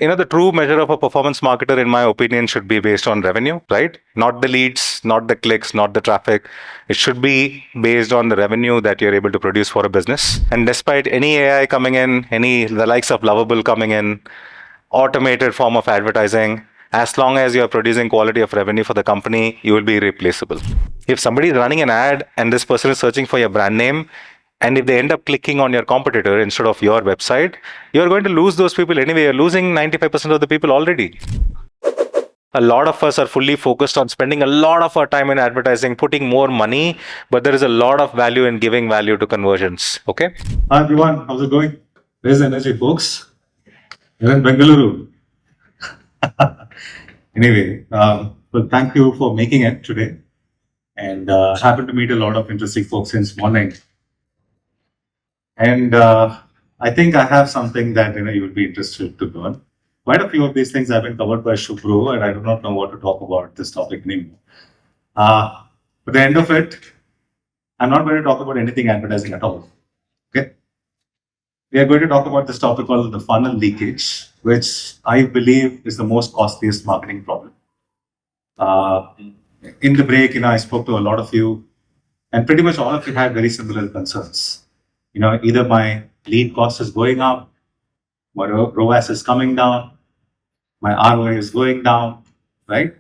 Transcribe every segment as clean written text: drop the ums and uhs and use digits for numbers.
The true measure of a performance marketer, in my opinion, should be based on revenue, right? Not the leads, not the clicks, not the traffic. It should be based on the revenue that you're able to produce for a business. And despite any AI coming in, the likes of Lovable coming in, automated form of advertising, as long as you're producing quality of revenue for the company, you will be irreplaceable. If somebody is running an ad and this person is searching for your brand name, and if they end up clicking on your competitor instead of your website, you're going to lose those people anyway. You're losing 95% of the people already. A lot of us are fully focused on spending a lot of our time in advertising, putting more money, but there is a lot of value in giving value to conversions. Okay? Hi everyone, how's it going? Where's the energy, folks? You're in Bengaluru. Anyway, well, thank you for making it today. And happened to meet a lot of interesting folks since morning. And I think I have something that you will be interested to learn. Quite a few of these things have been covered by Shubhro, and I do not know what to talk about this topic anymore. At the end of it, I'm not going to talk about anything advertising at all. Okay. We are going to talk about this topic called the funnel leakage, which I believe is the most costliest marketing problem. In the break, I spoke to a lot of you, and pretty much all of you had very similar concerns. Either my lead cost is going up, my ROAS is coming down, my ROA is going down, right?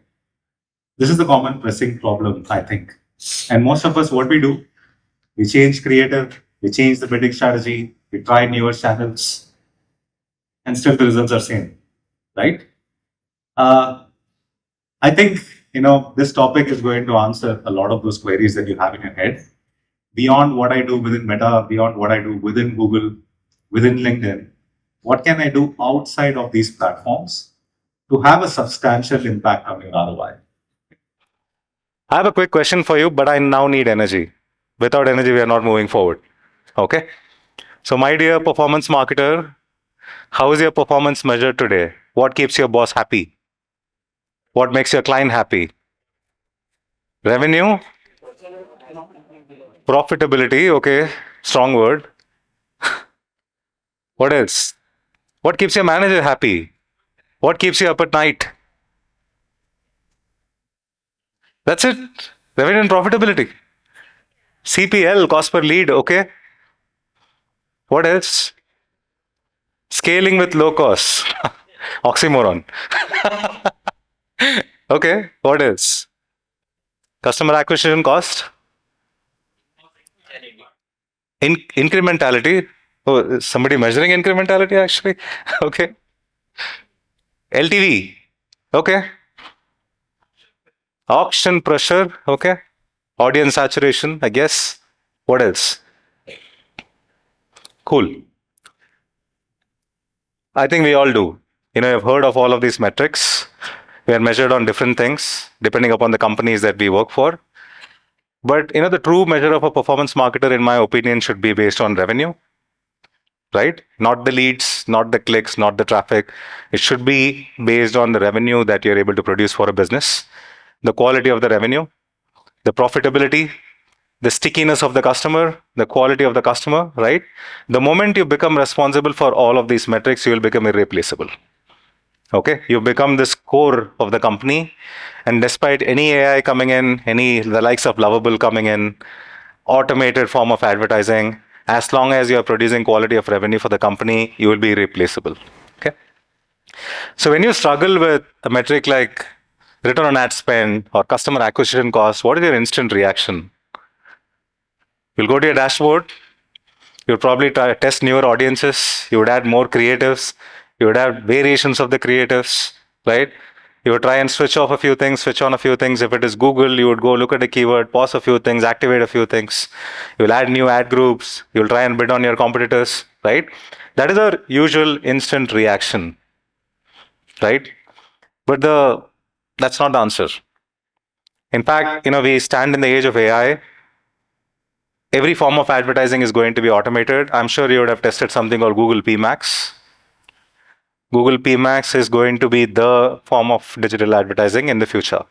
This is the common pressing problem, I think. And most of us, what we do, we change creative, we change the bidding strategy, we try newer channels, and still the results are same, right? I think, this topic is going to answer a lot of those queries that you have in your head. Beyond what I do within Meta, beyond what I do within Google, within LinkedIn, what can I do outside of these platforms to have a substantial impact on your ROI? I have a quick question for you, but I now need energy. Without energy, we are not moving forward. Okay? So, my dear performance marketer, how is your performance measured today? What keeps your boss happy? What makes your client happy? Revenue? Profitability, okay, strong word. What else? What keeps your manager happy? What keeps you up at night? That's it. Revenue and profitability. CPL, cost per lead, okay. What else? Scaling with low cost. Oxymoron. Okay, what else? Customer acquisition cost? Incrementality. Oh, is somebody measuring incrementality actually? Okay. LTV. Okay. Auction pressure. Okay. Audience saturation, I guess. What else? Cool. I think we all do. You've heard of all of these metrics. We are measured on different things depending upon the companies that we work for. But the true measure of a performance marketer, in my opinion, should be based on revenue, right? Not the leads, not the clicks, not the traffic. It should be based on the revenue that you're able to produce for a business, the quality of the revenue, the profitability, the stickiness of the customer, the quality of the customer, right? The moment you become responsible for all of these metrics, you will become irreplaceable. Okay, you become this core of the company, and despite any AI coming in, the likes of Lovable coming in, automated form of advertising, as long as you're producing quality of revenue for the company, you will be irreplaceable. Okay. So when you struggle with a metric like return on ad spend or customer acquisition cost, what is your instant reaction? You'll go to your dashboard. You'll probably test newer audiences. You would add more creatives. You would have variations of the creatives, right? You would try and switch off a few things, switch on a few things. If it is Google, you would go look at a keyword, pause a few things, activate a few things. You'll add new ad groups. You'll try and bid on your competitors, right? That is our usual instant reaction, right? But that's not the answer. In fact, we stand in the age of AI. Every form of advertising is going to be automated. I'm sure you would have tested something called Google PMax. Google PMax is going to be the form of digital advertising in the future.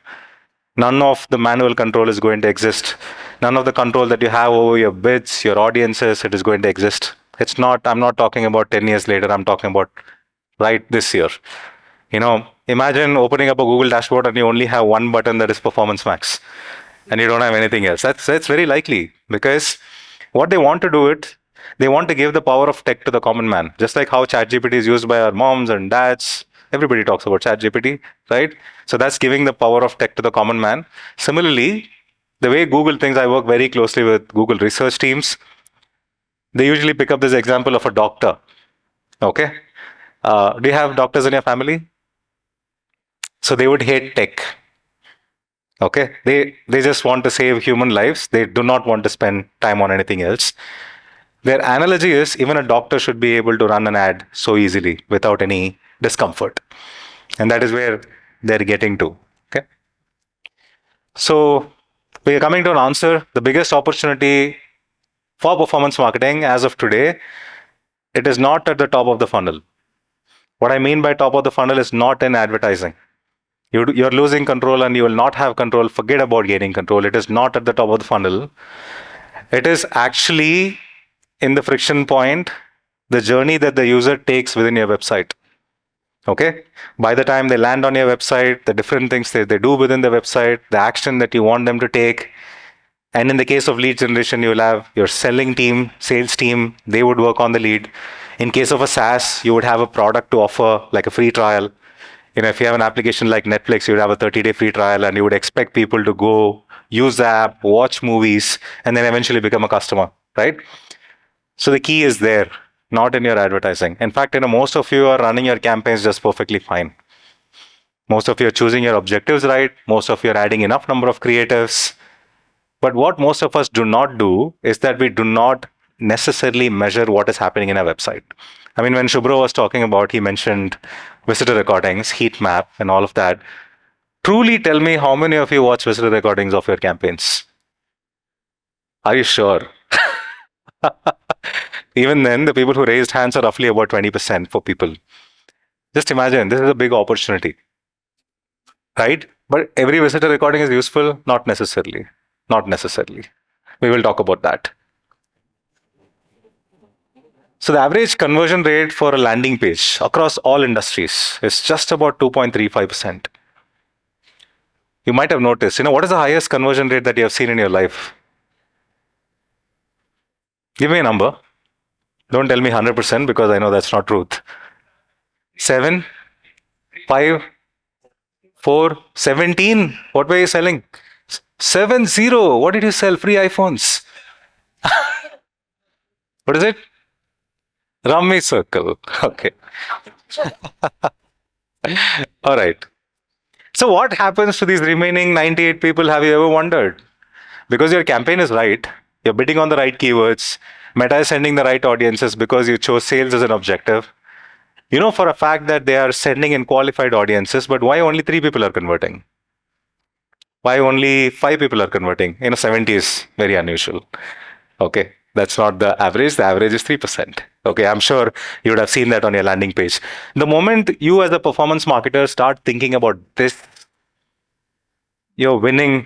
None of the manual control is going to exist. None of the control that you have over your bids, your audiences, it is going to exist. I'm not talking about 10 years later. I'm talking about right this year. Imagine opening up a Google dashboard and you only have one button that is Performance Max, and you don't have anything else. That's very likely, because what they want to do it, they want to give the power of tech to the common man, just like how ChatGPT is used by our moms and dads. Everybody talks about ChatGPT, right? So that's giving the power of tech to the common man. Similarly, the way Google thinks, I work very closely with Google research teams. They usually pick up this example of a doctor. Okay, do you have doctors in your family? So they would hate tech. Okay, they just want to save human lives. They do not want to spend time on anything else. Their analogy is even a doctor should be able to run an ad so easily without any discomfort, and that is where they're getting to. Okay, so we are coming to an answer. The biggest opportunity for performance marketing as of today, it is not at the top of the funnel. What I mean by top of the funnel is not in advertising. You're losing control and you will not have control. Forget about gaining control. It is not at the top of the funnel. It is actually in the friction point, the journey that the user takes within your website. Okay? By the time they land on your website, the different things that they do within the website, the action that you want them to take. And in the case of lead generation, you will have your selling team, sales team, they would work on the lead. In case of a SaaS, you would have a product to offer, like a free trial. If you have an application like Netflix, you would have a 30-day free trial and you would expect people to go use the app, watch movies, and then eventually become a customer, right? So the key is there, not in your advertising. In fact, most of you are running your campaigns just perfectly fine. Most of you are choosing your objectives right. Most of you are adding enough number of creatives. But what most of us do not do is that we do not necessarily measure what is happening in a website. I mean, when Shubhro was talking about, he mentioned visitor recordings, heat map, and all of that. Truly tell me how many of you watch visitor recordings of your campaigns? Are you sure? Even then, the people who raised hands are roughly about 20% for people. Just imagine, this is a big opportunity, right? But every visitor recording is useful? Not necessarily. Not necessarily. We will talk about that. So the average conversion rate for a landing page across all industries is just about 2.35%. You might have noticed, what is the highest conversion rate that you have seen in your life? Give me a number. Don't tell me 100% because I know that's not truth. 7, 5, 4, 17. What were you selling? 70. What did you sell? Free iPhones. What is it? Rummy circle. Okay. All right. So what happens to these remaining 98 people? Have you ever wondered? Because your campaign is right, you're bidding on the right keywords, Meta is sending the right audiences because you chose sales as an objective. You know for a fact that they are sending in qualified audiences, but why only 3 people are converting? Why only 5 people are converting? 70 is very unusual. Okay, that's not the average. The average is 3%. Okay, I'm sure you would have seen that on your landing page. The moment you as a performance marketer start thinking about this, your winning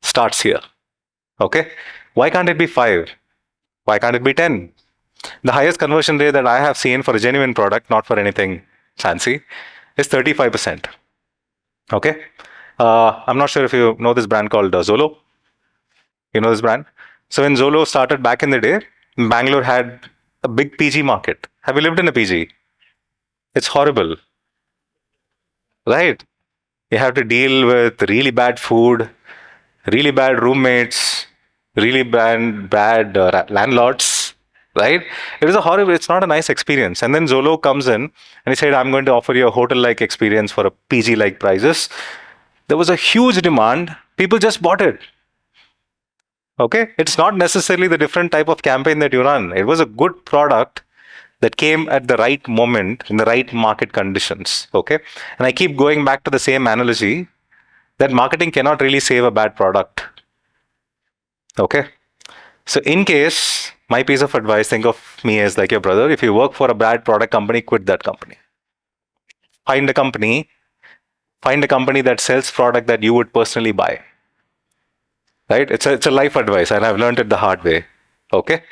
starts here. Okay, why can't it be 5? Why can't it be 10? The highest conversion rate that I have seen for a genuine product, not for anything fancy, is 35%. Okay, I'm not sure if you know this brand called Zolo. You know this brand? So when Zolo started back in the day, Bangalore had a big PG market. Have you lived in a PG? It's horrible, right? You have to deal with really bad food, really bad roommates, really bad landlords, right? It was a horrible, it's not a nice experience. And then Zolo comes in and he said, I'm going to offer you a hotel-like experience for a PG-like prices. There was a huge demand. People just bought it. Okay, it's not necessarily the different type of campaign that you run. It was a good product that came at the right moment in the right market conditions. Okay, and I keep going back to the same analogy that marketing cannot really save a bad product. Okay, so in case, my piece of advice, think of me as like your brother. If you work for a bad product company, quit that company. Find a company that sells product that you would personally buy. Right? It's a life advice, and I've learned it the hard way. Okay.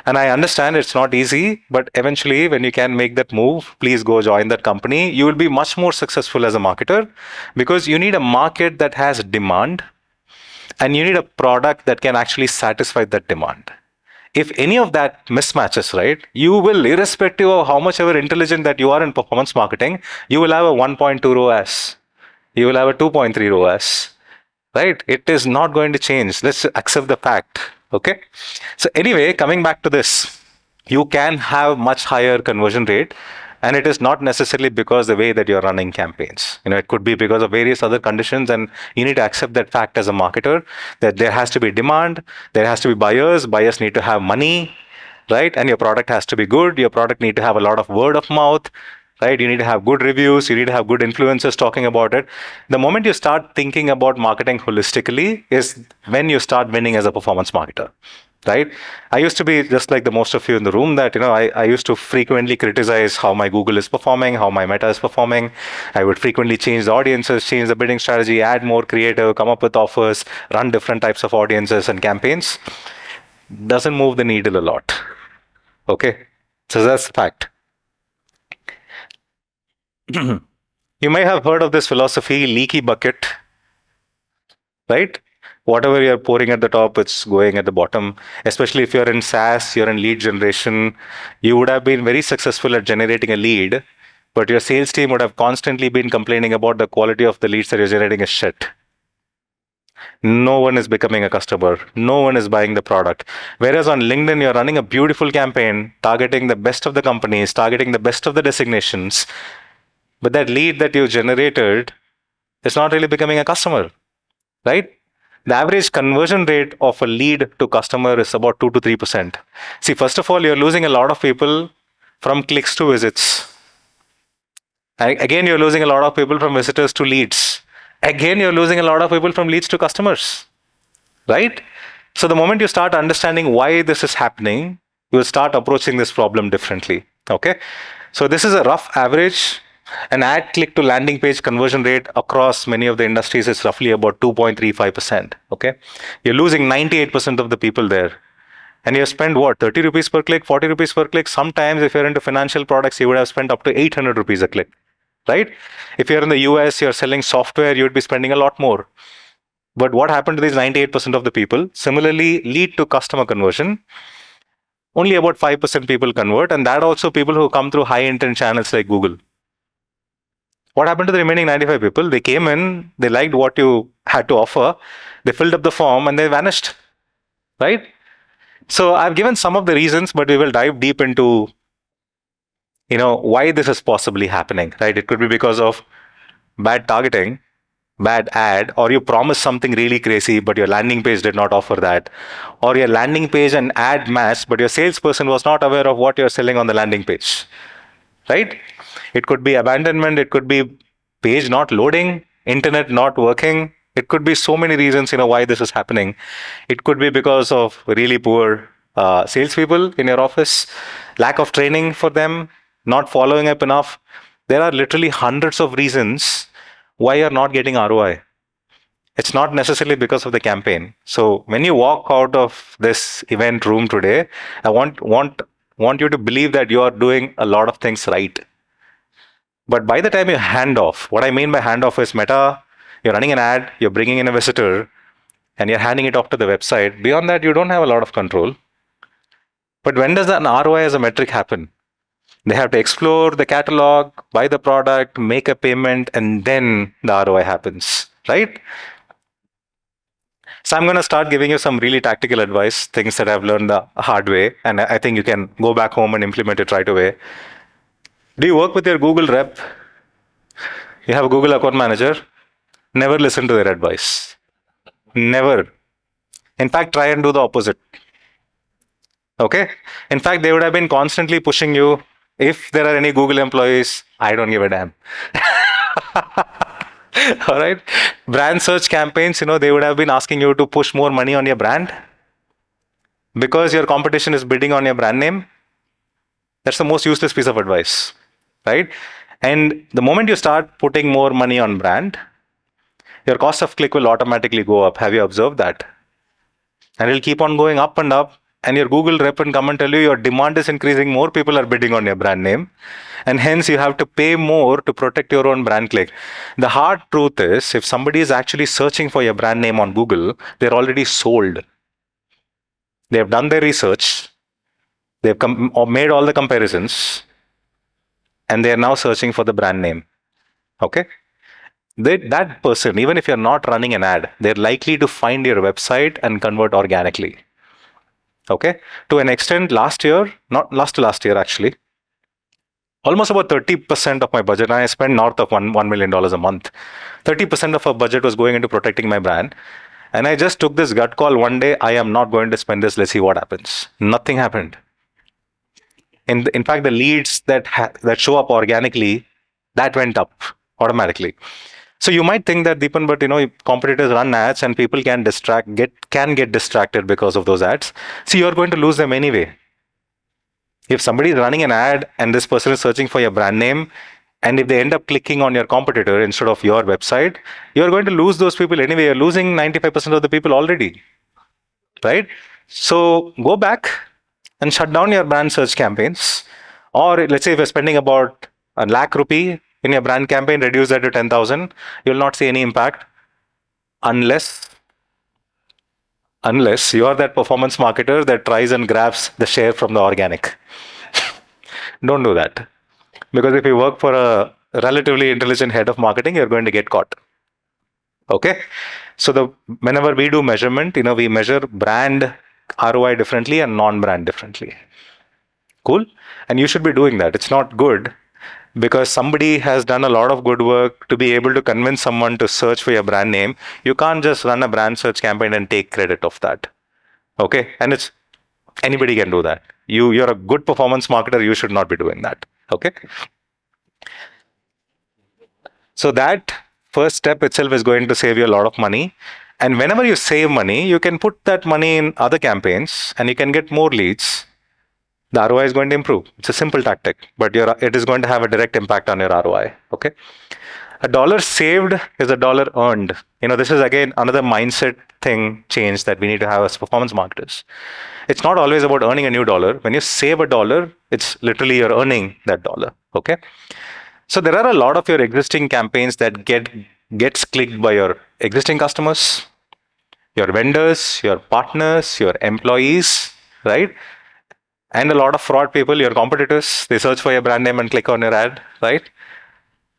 And I understand it's not easy, but eventually, when you can make that move, please go join that company. You will be much more successful as a marketer because you need a market that has demand and you need a product that can actually satisfy that demand. If any of that mismatches, right, you will, irrespective of how much ever intelligent that you are in performance marketing, you will have a 1.2 ROAS. You will have a 2.3 ROAS, right? It is not going to change. Let's accept the fact. Okay. So anyway, coming back to this, you can have much higher conversion rate, and it is not necessarily because the way that you're running campaigns. It could be because of various other conditions, and you need to accept that fact as a marketer, that there has to be demand, there has to be buyers need to have money, right? And your product has to be good. Your product need to have a lot of word of mouth, right? You need to have good reviews. You need to have good influencers talking about it. The moment you start thinking about marketing holistically is when you start winning as a performance marketer, right? I used to be just like the most of you in the room that, I used to frequently criticize how my Google is performing, how my Meta is performing. I would frequently change the audiences, change the bidding strategy, add more creative, come up with offers, run different types of audiences and campaigns. Doesn't move the needle a lot. Okay. So that's the fact. You may have heard of this philosophy, leaky bucket, right? Whatever you're pouring at the top, it's going at the bottom. Especially if you're in SaaS, you're in lead generation, you would have been very successful at generating a lead, but your sales team would have constantly been complaining about the quality of the leads that you're generating is shit. No one is becoming a customer. No one is buying the product. Whereas on LinkedIn, you're running a beautiful campaign, targeting the best of the companies, targeting the best of the designations. But that lead that you generated is not really becoming a customer, right? The average conversion rate of a lead to customer is about 2 to 3%. See, first of all, you're losing a lot of people from clicks to visits. Again, you're losing a lot of people from visitors to leads. Again, you're losing a lot of people from leads to customers, right? So the moment you start understanding why this is happening, you will start approaching this problem differently. Okay. So this is a rough average. An ad click to landing page conversion rate across many of the industries is roughly about 2.35%. Okay. You're losing 98% of the people there. And you spend what, 30 rupees per click, 40 rupees per click? Sometimes if you're into financial products, you would have spent up to 800 rupees a click, right? If you're in the US, you're selling software, you would be spending a lot more. But what happened to these 98% of the people? Similarly, lead to customer conversion. Only about 5% people convert, and that also people who come through high intent channels like Google. What happened to the remaining 95 people? They came in, they liked what you had to offer, they filled up the form, and they vanished, right? So I've given some of the reasons, but we will dive deep into, why this is possibly happening, right? It could be because of bad targeting, bad ad, or you promised something really crazy, but your landing page did not offer that, or your landing page and ad matched, but your salesperson was not aware of what you're selling on the landing page, right? It could be abandonment, it could be page not loading, internet not working. It could be so many reasons, why this is happening. It could be because of really poor salespeople in your office, lack of training for them, not following up enough. There are literally hundreds of reasons why you're not getting ROI. It's not necessarily because of the campaign. So when you walk out of this event room today, I want you to believe that you are doing a lot of things right. But by the time you hand off, what I mean by hand off is Meta, you're running an ad, you're bringing in a visitor, and you're handing it off to the website. Beyond that, you don't have a lot of control. But when does an ROI as a metric happen? They have to explore the catalog, buy the product, make a payment, and then the ROI happens, right? So I'm going to start giving you some really tactical advice, things that I've learned the hard way, and I think you can go back home and implement it right away. Do you work with your Google rep? You have a Google account manager? Never listen to their advice. Never. In fact, try and do the opposite. Okay? In fact, they would have been constantly pushing you. If there are any Google employees, I don't give a damn. All right? Brand search campaigns, they would have been asking you to push more money on your brand because your competition is bidding on your brand name. That's the most useless piece of advice, right? And the moment you start putting more money on brand, your cost of click will automatically go up. Have you observed that? And it'll keep on going up and up. and your Google rep will come and tell you your demand is increasing, more people are bidding on your brand name, and hence you have to pay more to protect your own brand click. The hard truth is, if somebody is actually searching for your brand name on Google, they're already sold. They have done their research, they've made all the comparisons, and they are now searching for the brand name. Okay? That person, even if you're not running an ad, they're likely to find your website and convert organically. Okay? To an extent, last year, not last year actually, almost about 30% of my budget, and I spent north of $1 million a month. 30% of our budget was going into protecting my brand. And I just took this gut call one day, I am not going to spend this, let's see what happens. Nothing happened. In fact, the leads that show up organically, that went up automatically. So you might think that, Deepan, but competitors run ads and people can get distracted because of those ads. So you're going to lose them anyway. If somebody is running an ad and this person is searching for your brand name, and if they end up clicking on your competitor instead of your website, you're going to lose those people anyway. You're losing 95% of the people already, right? So go back and shut down your brand search campaigns. Or let's say if you're spending about ₹1,00,000 in your brand campaign, reduce that to 10,000. You'll not see any impact unless you are that performance marketer that tries and grabs the share from the organic. Don't do that. Because if you work for a relatively intelligent head of marketing, you're going to get caught. Okay? So whenever we do measurement, we measure brand ROI differently and non-brand differently. Cool? And you should be doing that. It's not good because somebody has done a lot of good work to be able to convince someone to search for your brand name. You can't just run a brand search campaign and take credit of that. Okay? And anybody can do that. You're a good performance marketer, you should not be doing that. Okay? So that first step itself is going to save you a lot of money. And whenever you save money, you can put that money in other campaigns and you can get more leads. The ROI is going to improve. It's a simple tactic, but it is going to have a direct impact on your ROI. Okay? A dollar saved is a dollar earned. This is again another mindset change that we need to have as performance marketers. It's not always about earning a new dollar. When you save a dollar, it's literally you're earning that dollar. Okay? So there are a lot of your existing campaigns that gets clicked by your existing customers, your vendors, your partners, your employees, right? And a lot of fraud people, your competitors, they search for your brand name and click on your ad, right?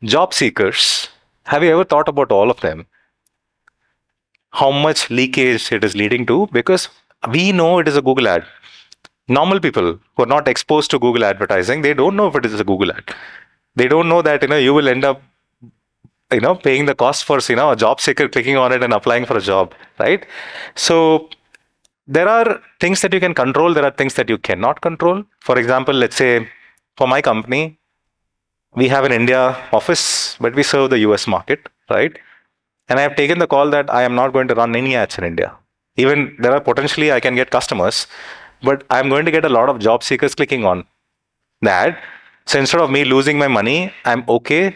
Job seekers, have you ever thought about all of them? How much leakage it is leading to? Because we know it is a Google ad. Normal people who are not exposed to Google advertising, they don't know if it is a Google ad. They don't know that you will end up paying the cost for a job seeker clicking on it and applying for a job, right? So there are things that you can control, there are things that you cannot control. For example, let's say for my company, we have an India office, but we serve the US market, right? And I have taken the call that I am not going to run any ads in India. Even there are potentially I can get customers, but I'm going to get a lot of job seekers clicking on the ad. So instead of me losing my money, I'm okay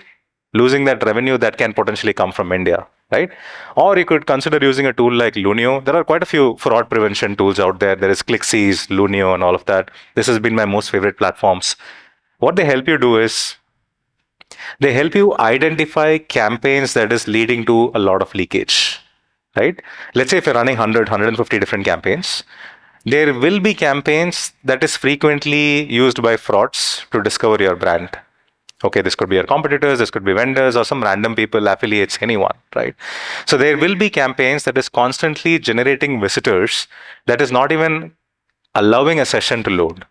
losing that revenue that can potentially come from India, right? Or you could consider using a tool like Lunio. There are quite a few fraud prevention tools out there. There is ClickSees, Lunio, and all of that. This has been my most favorite platforms. What they help you do is they help you identify campaigns that is leading to a lot of leakage, right? Let's say if you're running 100, 150 different campaigns, there will be campaigns that is frequently used by frauds to discover your brand. Okay, this could be your competitors, this could be vendors or some random people, affiliates, anyone, right? So there will be campaigns that is constantly generating visitors that is not even allowing a session to load.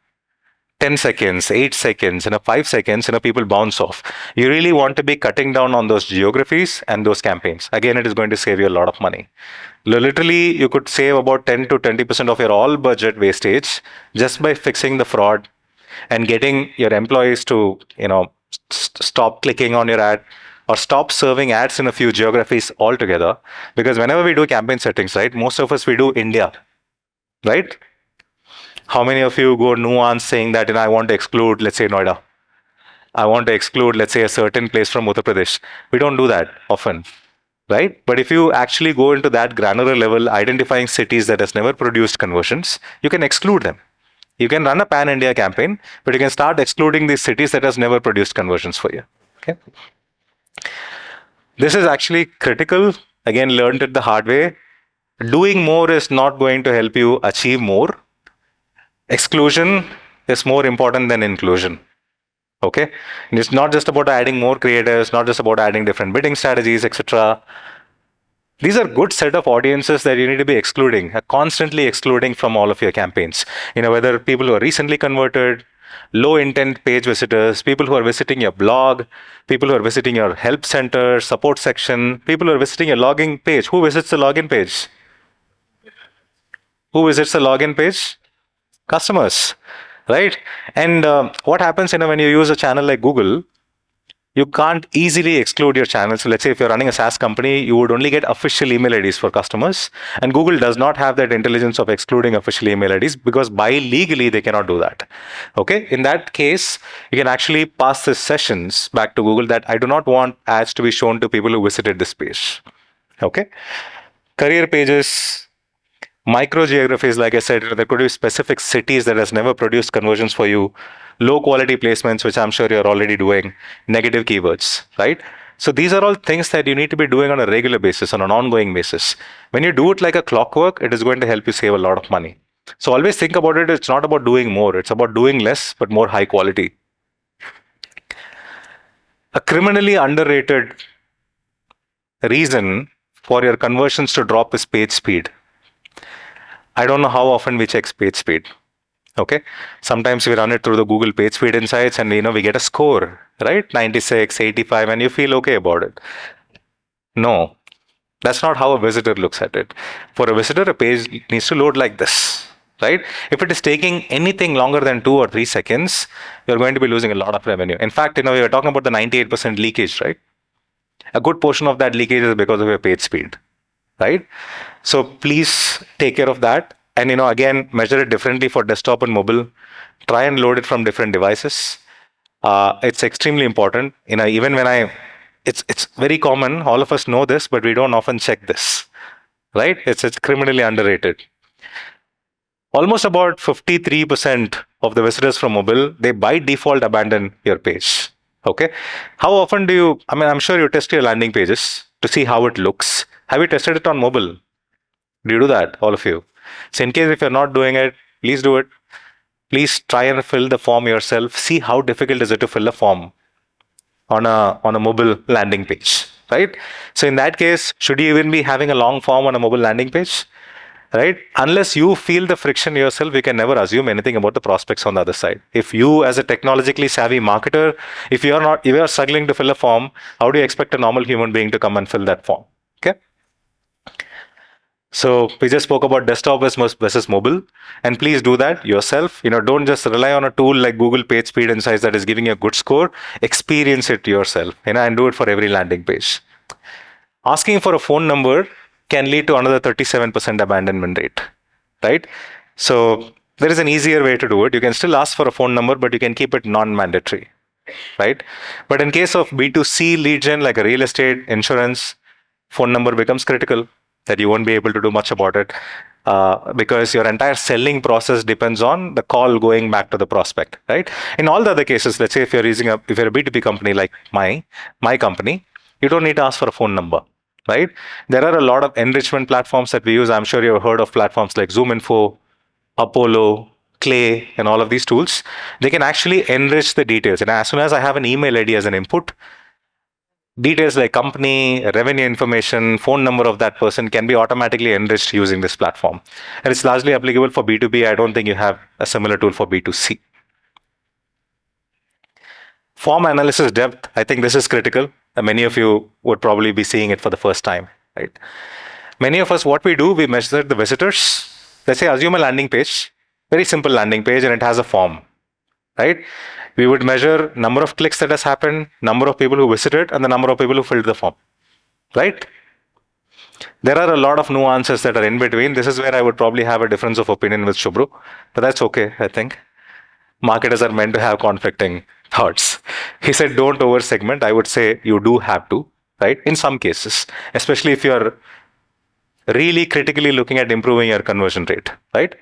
10 seconds, 8 seconds, 5 seconds, people bounce off. You really want to be cutting down on those geographies and those campaigns. Again, it is going to save you a lot of money. Literally, you could save about 10 to 20% of your all budget wastage just by fixing the fraud and getting your employees to, stop clicking on your ad or stop serving ads in a few geographies altogether. Because whenever we do campaign settings, right, most of us, we do India, right? How many of you go nuance saying that, I want to exclude, let's say, Noida. I want to exclude, let's say, a certain place from Uttar Pradesh. We don't do that often. right? But if you actually go into that granular level, identifying cities that has never produced conversions, you can exclude them. You can run a pan-India campaign, but you can start excluding these cities that has never produced conversions for you. Okay. This is actually critical. Again, learned it the hard way. Doing more is not going to help you achieve more. Exclusion is more important than inclusion. Okay. And it's not just about adding more creators, not just about adding different bidding strategies, etc. These are good set of audiences that you need to be excluding, constantly excluding from all of your campaigns. Whether people who are recently converted, low intent page visitors, people who are visiting your blog, people who are visiting your help center, support section, people who are visiting your login page. Who visits the login page? Who visits the login page? Customers, right? And what happens, when you use a channel like Google, you can't easily exclude your channel. So let's say if you're running a SaaS company, you would only get official email IDs for customers. And Google does not have that intelligence of excluding official email IDs because by legally they cannot do that. Okay. In that case, you can actually pass the sessions back to Google that I do not want ads to be shown to people who visited this page. Okay. Career pages, micro geographies, like I said, there could be specific cities that has never produced conversions for you. Low quality placements, which I'm sure you're already doing, negative keywords, right? So these are all things that you need to be doing on a regular basis, on an ongoing basis. When you do it like a clockwork, it is going to help you save a lot of money. So always think about it. It's not about doing more. It's about doing less, but more high quality. A criminally underrated reason for your conversions to drop is page speed. I don't know how often we check page speed. Okay. Sometimes we run it through the Google page speed insights and we get a score, right? 96, 85, and you feel okay about it. No, that's not how a visitor looks at it. For a visitor, a page needs to load like this, right? If it is taking anything longer than 2 or 3 seconds, you're going to be losing a lot of revenue. In fact, we were talking about the 98% leakage, right? A good portion of that leakage is because of your page speed, right? So please take care of that. And again, measure it differently for desktop and mobile. Try and load it from different devices. It's extremely important. Even when it's very common. All of us know this, but we don't often check this, right? It's criminally underrated. Almost about 53% of the visitors from mobile, they by default abandon your page. Okay. How often do you? I'm sure you test your landing pages to see how it looks. Have you tested it on mobile? Do you do that, all of you? So in case if you're not doing it, please do it. Please try and fill the form yourself. See how difficult is it to fill a form on a mobile landing page, right? So in that case, should you even be having a long form on a mobile landing page, right? Unless you feel the friction yourself, you can never assume anything about the prospects on the other side. If you, as a technologically savvy marketer, if you are struggling to fill a form, how do you expect a normal human being to come and fill that form? Okay. So we just spoke about desktop versus mobile, and please do that yourself. Don't just rely on a tool like Google Page Speed Insights that is giving you a good score. Experience it yourself, and do it for every landing page. Asking for a phone number can lead to another 37% abandonment rate, right? So there is an easier way to do it. You can still ask for a phone number, but you can keep it non-mandatory, right? But in case of B2C lead gen, like a real estate, insurance, phone number becomes critical. That you won't be able to do much about it because your entire selling process depends on the call going back to the prospect, right? In all the other cases, let's say if you're a B2B company like my company, you don't need to ask for a phone number, right? There are a lot of enrichment platforms that we use. I'm sure you've heard of platforms like ZoomInfo, Apollo, Clay, and all of these tools. They can actually enrich the details. And as soon as I have an email ID as an input, details like company, revenue information, phone number of that person can be automatically enriched using this platform. And it's largely applicable for B2B. I don't think you have a similar tool for B2C. Form analysis depth, I think this is critical. Many of you would probably be seeing it for the first time, right? Many of us, what we do, we measure the visitors. Let's say, assume a landing page, very simple landing page, and it has a form, right? We would measure number of clicks that has happened, number of people who visited, and the number of people who filled the form, right? There are a lot of nuances that are in between. This is where I would probably have a difference of opinion with Shubhru, but that's okay, I think. Marketers are meant to have conflicting thoughts. He said, don't over segment. I would say you do have to. right? In some cases, especially if you're really critically looking at improving your conversion rate, right?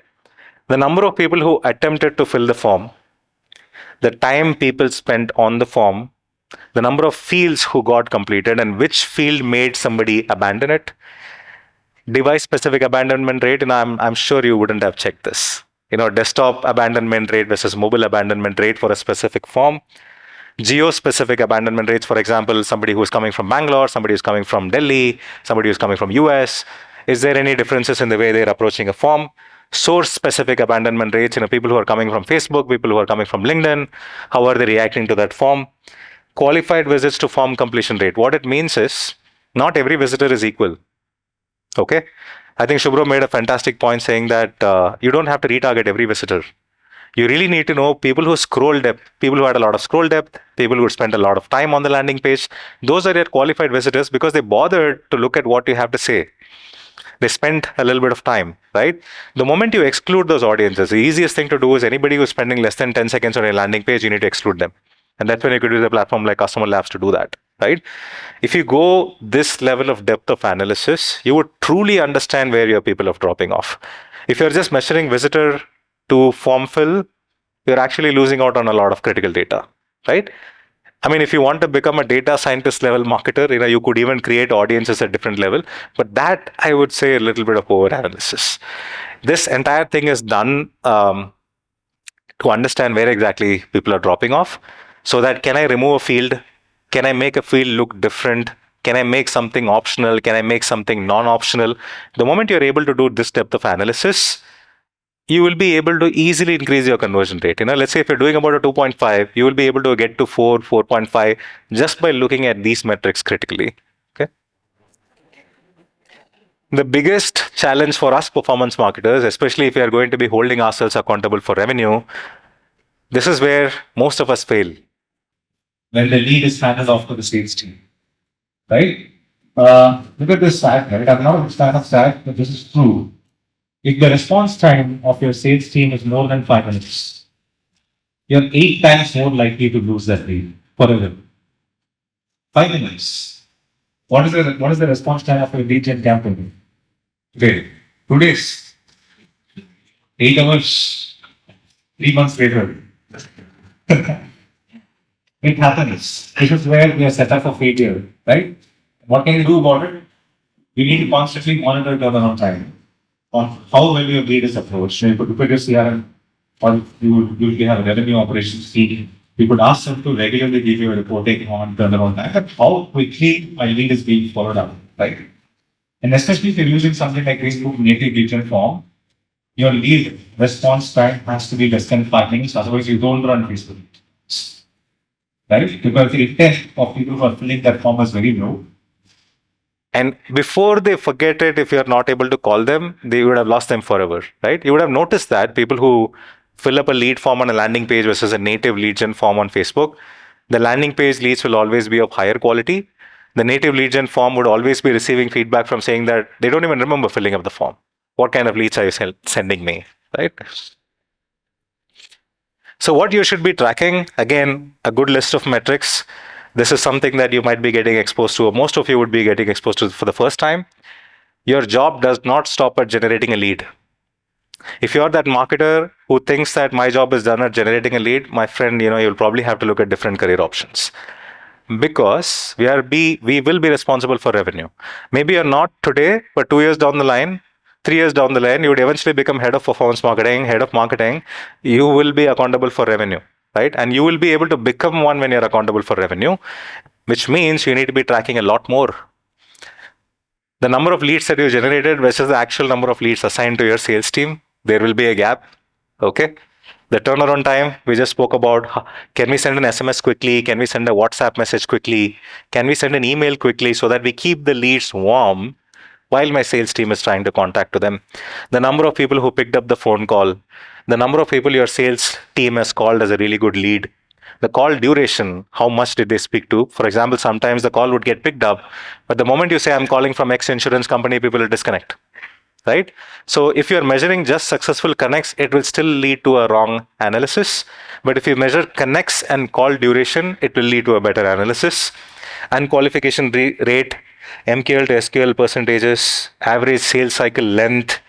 The number of people who attempted to fill the form, the time people spent on the form, the number of fields who got completed, and which field made somebody abandon it, device specific abandonment rate, and I'm sure you wouldn't have checked this. Desktop abandonment rate versus mobile abandonment rate for a specific form, geo specific abandonment rates, for example, somebody who's coming from Bangalore, somebody who's coming from Delhi, somebody who's coming from US. Is there any differences in the way they're approaching a form? Source specific abandonment rates, people who are coming from Facebook, people who are coming from LinkedIn, how are they reacting to that form? Qualified visits to form completion rate. What it means is not every visitor is equal. Okay. I think Shubhro made a fantastic point saying that you don't have to retarget every visitor. You really need to know people who scroll depth, people who had a lot of scroll depth, people who spent a lot of time on the landing page. Those are your qualified visitors because they bothered to look at what you have to say. They spent a little bit of time, right? The moment you exclude those audiences, the easiest thing to do is anybody who's spending less than 10 seconds on a landing page, you need to exclude them. And that's when you could use a platform like CustomerLabs to do that, right? If you go this level of depth of analysis, you would truly understand where your people are dropping off. If you're just measuring visitor to form fill, you're actually losing out on a lot of critical data, right? I mean, if you want to become a data scientist level marketer, you could even create audiences at different level. But that, I would say, a little bit of over analysis. This entire thing is done to understand where exactly people are dropping off. So that can I remove a field? Can I make a field look different? Can I make something optional? Can I make something non-optional? The moment you're able to do this depth of analysis, you will be able to easily increase your conversion rate. Let's say if you're doing about a 2.5, you will be able to get to 4, 4.5 just by looking at these metrics critically. Okay. The biggest challenge for us performance marketers, especially if we are going to be holding ourselves accountable for revenue, this is where most of us fail. When the lead is handed off to the sales team, right? Look at this stat, right? I'm not a fan of stat, but this is true. If the response time of your sales team is more than 5 minutes, you're 8 times more likely to lose that lead forever. 5 minutes. What is the response time of your lead gen campaign? Okay, 2 days, 8 hours, 3 months later. It happens. This is where we are set up for failure, right? What can you do about it? You need to constantly monitor turnaround time on how well your lead is approached. You could look at your CRM, or you have a revenue operations team. You could ask them to regularly give you a reporting on turnaround time, how quickly my lead is being followed up, right? And especially if you're using something like Facebook native lead gen form, your lead response time has to be less than 5 minutes, otherwise you don't run Facebook. Right? Because the intent of people who are filling that form is very low. And before they forget it, if you're not able to call them, they would have lost them forever, right? You would have noticed that people who fill up a lead form on a landing page versus a native lead gen form on Facebook, the landing page leads will always be of higher quality. The native lead gen form would always be receiving feedback from saying that they don't even remember filling up the form. What kind of leads are you sending me, right? So what you should be tracking, again, a good list of metrics. This is something that you might be getting exposed to, or most of you would be getting exposed to for the first time. Your job does not stop at generating a lead. If you're that marketer who thinks that my job is done at generating a lead, my friend, you'll probably have to look at different career options. Because we will be responsible for revenue. Maybe you're not today, but 2 years down the line, 3 years down the line, you would eventually become head of performance marketing, head of marketing. You will be accountable for revenue, right? And you will be able to become one when you're accountable for revenue, which means you need to be tracking a lot more. The number of leads that you generated versus the actual number of leads assigned to your sales team, there will be a gap, okay? The turnaround time, we just spoke about, can we send an SMS quickly? Can we send a WhatsApp message quickly? Can we send an email quickly so that we keep the leads warm while my sales team is trying to contact to them? The number of people who picked up the phone call, the number of people your sales team has called as a really good lead, the call duration, how much did they speak to? For example, sometimes the call would get picked up, but the moment you say, I'm calling from X insurance company, people will disconnect. Right? So if you're measuring just successful connects, it will still lead to a wrong analysis. But if you measure connects and call duration, it will lead to a better analysis. unqualification rate, MQL to SQL percentages, average sales cycle length,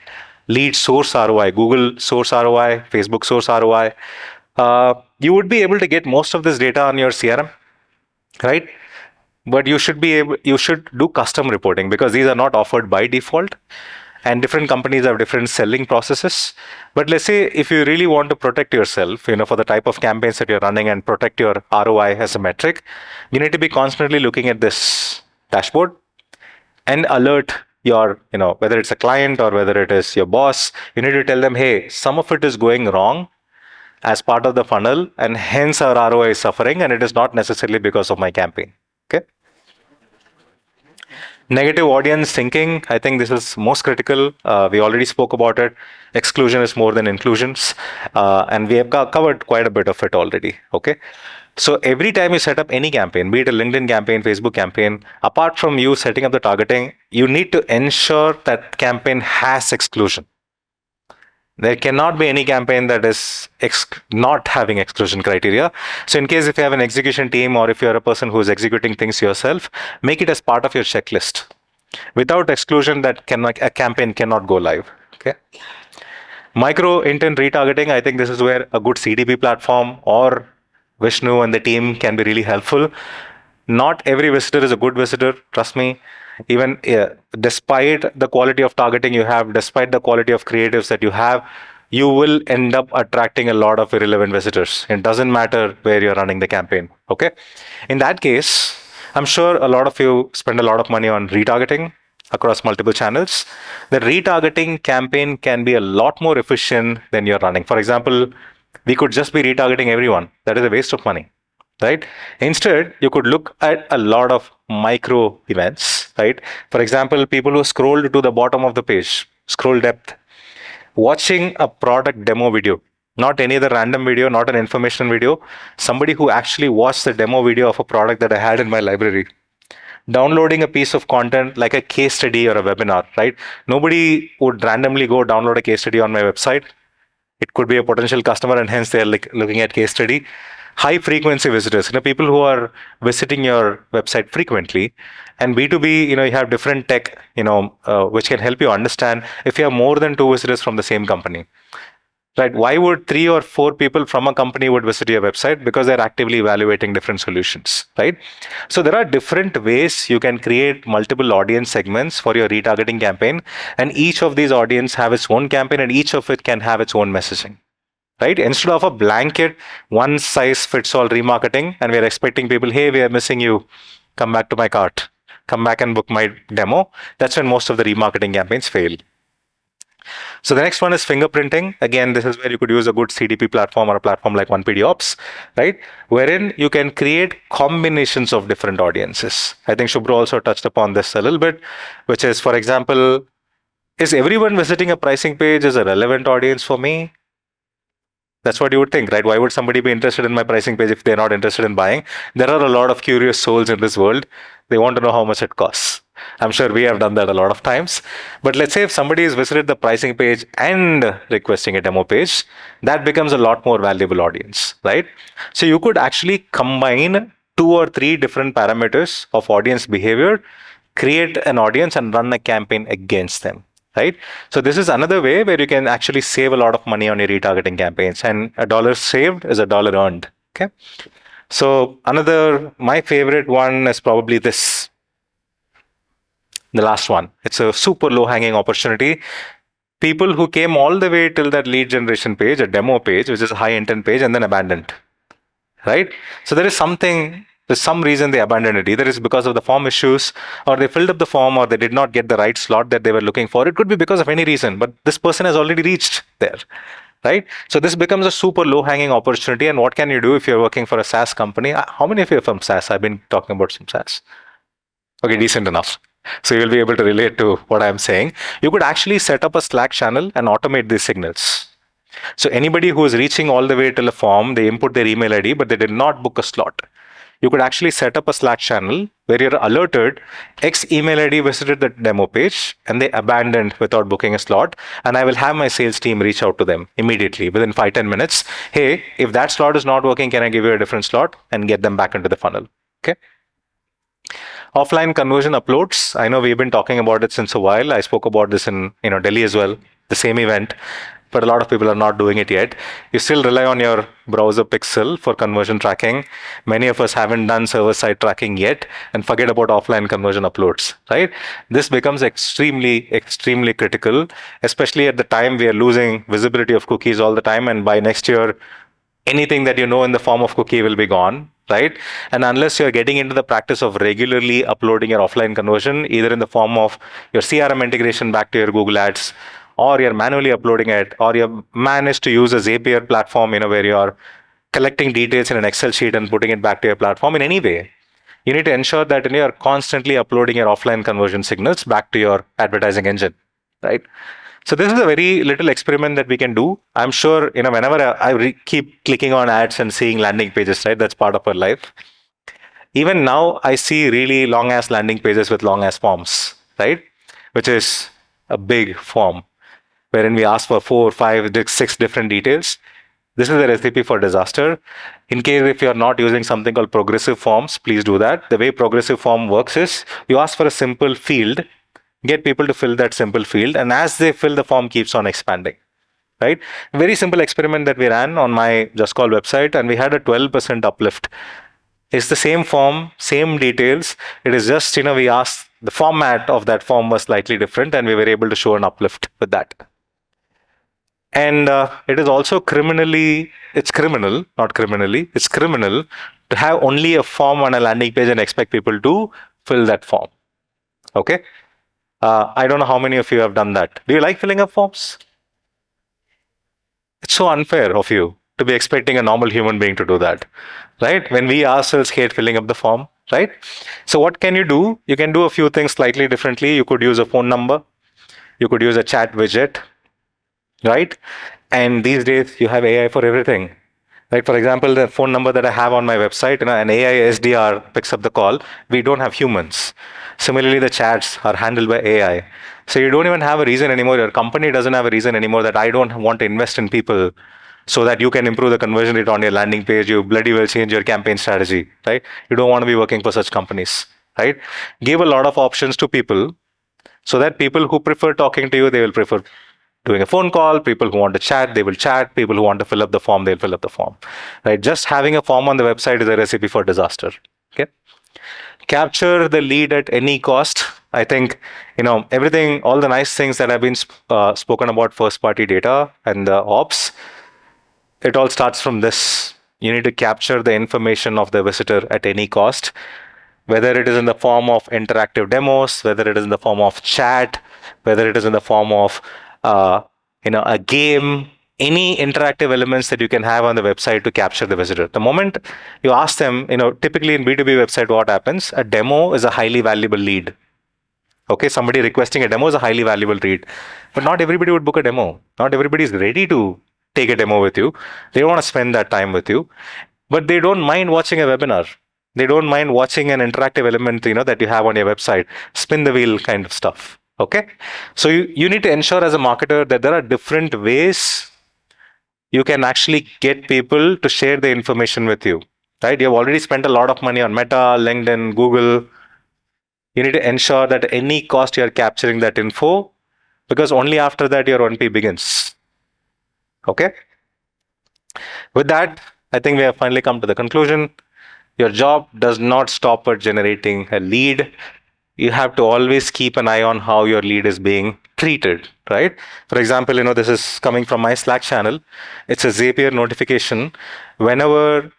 lead source ROI, Google source ROI, Facebook source ROI. You would be able to get most of this data on your CRM, right? But you should do custom reporting because these are not offered by default, and different companies have different selling processes. But let's say if you really want to protect yourself, for the type of campaigns that you're running and protect your ROI as a metric, you need to be constantly looking at this dashboard and alert your, whether it's a client or whether it is your boss. You need to tell them, hey, some of it is going wrong as part of the funnel, and hence our ROI is suffering, and it is not necessarily because of my campaign. Okay. Negative audience thinking, I think this is most critical. We already spoke about it. Exclusion is more than inclusions, and we have covered quite a bit of it already. Okay. So every time you set up any campaign, be it a LinkedIn campaign, Facebook campaign, apart from you setting up the targeting, you need to ensure that campaign has exclusion. There cannot be any campaign that is not having exclusion criteria. So in case if you have an execution team or if you're a person who's executing things yourself, make it as part of your checklist. Without exclusion, a campaign cannot go live. Okay. Micro intent retargeting, I think this is where a good CDP platform or Vishnu and the team can be really helpful. Not every visitor is a good visitor, trust me. Even despite the quality of targeting you have, despite the quality of creatives that you have, you will end up attracting a lot of irrelevant visitors. It doesn't matter where you're running the campaign. Okay. In that case, I'm sure a lot of you spend a lot of money on retargeting across multiple channels. The retargeting campaign can be a lot more efficient than you're running. For example, we could just be retargeting everyone. That is a waste of money. Right? Instead, you could look at a lot of micro events, right? For example, people who scrolled to the bottom of the page, scroll depth, watching a product demo video, not any other random video, not an information video, somebody who actually watched the demo video of a product that I had in my library, downloading a piece of content like a case study or a webinar, right? Nobody would randomly go download a case study on my website. It could be a potential customer, and hence they're looking at case study. High frequency visitors, people who are visiting your website frequently. And B2B, you have different tech, which can help you understand if you have more than 2 visitors from the same company. Right? Why would 3 or 4 people from a company would visit your website? Because they're actively evaluating different solutions, right? So there are different ways you can create multiple audience segments for your retargeting campaign, and each of these audience have its own campaign, and each of it can have its own messaging. Right? Instead of a blanket one size fits all remarketing, and we're expecting people, hey, we are missing you, come back to my cart, come back and book my demo. That's when most of the remarketing campaigns fail. So the next one is fingerprinting. Again, this is where you could use a good CDP platform or a platform like 1PD Ops, right? Wherein you can create combinations of different audiences. I think Shubhra also touched upon this a little bit, which is, for example, is everyone visiting a pricing page is a relevant audience for me? That's what you would think, right? Why would somebody be interested in my pricing page if they're not interested in buying? There are a lot of curious souls in this world. They want to know how much it costs. I'm sure we have done that a lot of times. But let's say if somebody has visited the pricing page and requesting a demo page, that becomes a lot more valuable audience, right? So you could actually combine 2 or 3 different parameters of audience behavior, create an audience and run a campaign against them. Right? So this is another way where you can actually save a lot of money on your retargeting campaigns, and $1 saved is $1 earned. Okay. So my favorite one is probably this. The last one. It's a super low hanging opportunity. People who came all the way till that lead generation page, a demo page, which is a high intent page, and then abandoned. Right? So there's some reason they abandoned it. Either it's because of the form issues, or they filled up the form, or they did not get the right slot that they were looking for. It could be because of any reason, but this person has already reached there, right? So this becomes a super low-hanging opportunity. And what can you do if you're working for a SaaS company? How many of you are from SaaS? I've been talking about some SaaS. Okay, decent enough. So you'll be able to relate to what I'm saying. You could actually set up a Slack channel and automate these signals. So anybody who is reaching all the way till a form, they input their email ID, but they did not book a slot. You could actually set up a Slack channel where you're alerted X email ID visited the demo page and they abandoned without booking a slot. And I will have my sales team reach out to them immediately within 5-10 minutes. Hey, if that slot is not working, can I give you a different slot, and get them back into the funnel? Okay. Offline conversion uploads. I know we've been talking about it since a while. I spoke about this in Delhi as well, the same event, but a lot of people are not doing it yet. You still rely on your browser pixel for conversion tracking. Many of us haven't done server-side tracking yet, and forget about offline conversion uploads, right? This becomes extremely, extremely critical, especially at the time we are losing visibility of cookies all the time, and by next year, anything that you know in the form of cookie will be gone, right? And unless you're getting into the practice of regularly uploading your offline conversion, either in the form of your CRM integration back to your Google Ads, or you're manually uploading it, or you've managed to use a Zapier platform, where you're collecting details in an Excel sheet and putting it back to your platform in any way, you need to ensure that you're constantly uploading your offline conversion signals back to your advertising engine, right? So this is a very little experiment that we can do. I'm sure, whenever keep clicking on ads and seeing landing pages, right? That's part of our life. Even now, I see really long ass landing pages with long ass forms, right? Which is a big form wherein we ask for 4, 5, 6 different details. This is a recipe for disaster. In case if you're not using something called progressive forms, please do that. The way progressive form works is you ask for a simple field, get people to fill that simple field, and as they fill, the form keeps on expanding, right? Very simple experiment that we ran on my Just Call website, and we had a 12% uplift. It's the same form, same details. It is just, we asked, the format of that form was slightly different, and we were able to show an uplift with that. And it is also it's criminal to have only a form on a landing page and expect people to fill that form. Okay? I don't know how many of you have done that. Do you like filling up forms? It's so unfair of you to be expecting a normal human being to do that, right? When we ourselves hate filling up the form, right? So what can you do? You can do a few things slightly differently. You could use a phone number. You could use a chat widget, right? And these days you have AI for everything. Right? For example, the phone number that I have on my website, an AI SDR picks up the call. We don't have humans. Similarly, the chats are handled by AI. So you don't even have a reason anymore. Your company doesn't have a reason anymore that I don't want to invest in people so that you can improve the conversion rate on your landing page. You bloody well change your campaign strategy, right? You don't want to be working for such companies, right? Give a lot of options to people so that people who prefer talking to you, they will prefer doing a phone call. People who want to chat, they will chat. People who want to fill up the form, they'll fill up the form, right? Just having a form on the website is a recipe for disaster. Okay. Capture the lead at any cost. I think, everything, all the nice things that have been spoken about first party data and the ops, it all starts from this. You need to capture the information of the visitor at any cost, whether it is in the form of interactive demos, whether it is in the form of chat, whether it is in the form of a game, any interactive elements that you can have on the website to capture the visitor. The moment you ask them, typically in B2B website, what happens? A demo is a highly valuable lead. Okay, somebody requesting a demo is a highly valuable lead. But not everybody would book a demo. Not everybody is ready to take a demo with you. They don't want to spend that time with you. But they don't mind watching a webinar. They don't mind watching an interactive element, that you have on your website. Spin the wheel kind of stuff. Okay, so you need to ensure as a marketer that there are different ways you can actually get people to share the information with you, right? You have already spent a lot of money on Meta, LinkedIn, Google. You need to ensure that at any cost you are capturing that info, because only after that your 1P begins. Okay. With that, I think we have finally come to the conclusion. Your job does not stop at generating a lead. You have to always keep an eye on how your lead is being treated, right? For example, this is coming from my Slack channel. It's a Zapier notification. Whenever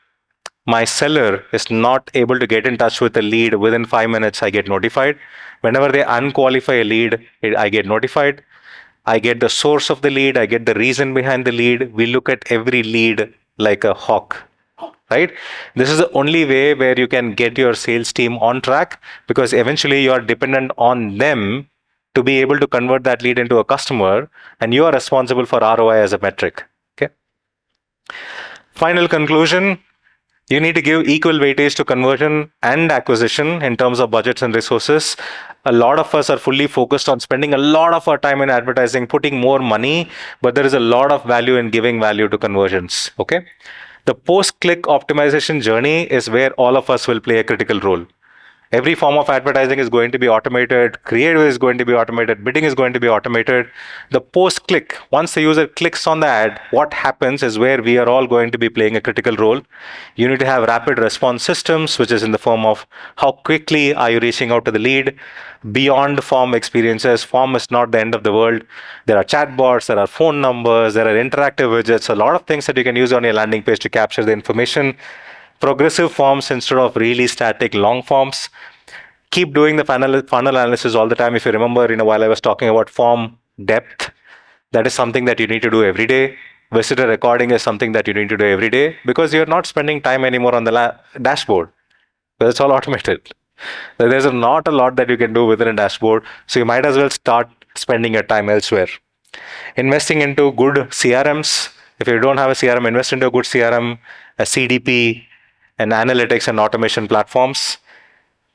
my seller is not able to get in touch with a lead within 5 minutes, I get notified. Whenever they unqualify a lead, I get notified. I get the source of the lead. I get the reason behind the lead. We look at every lead like a hawk. Right? This is the only way where you can get your sales team on track, because eventually you are dependent on them to be able to convert that lead into a customer, and you are responsible for ROI as a metric. Okay. Final conclusion, you need to give equal weightage to conversion and acquisition in terms of budgets and resources. A lot of us are fully focused on spending a lot of our time in advertising, putting more money, but there is a lot of value in giving value to conversions. Okay. The post-click optimization journey is where all of us will play a critical role. Every form of advertising is going to be automated. Creative is going to be automated. Bidding is going to be automated. The post-click, once the user clicks on the ad, what happens is where we are all going to be playing a critical role. You need to have rapid response systems, which is in the form of how quickly are you reaching out to the lead. Beyond form experiences, form is not the end of the world. There are chatbots, there are phone numbers, there are interactive widgets, a lot of things that you can use on your landing page to capture the information. Progressive forms instead of really static long forms. Keep doing the funnel analysis all the time. If you remember, while I was talking about form depth, that is something that you need to do every day. Visitor recording is something that you need to do every day because you're not spending time anymore on the dashboard. But it's all automated. There's not a lot that you can do within a dashboard, so you might as well start spending your time elsewhere. Investing into good CRMs. If you don't have a CRM, invest into a good CRM, a CDP, and analytics and automation platforms.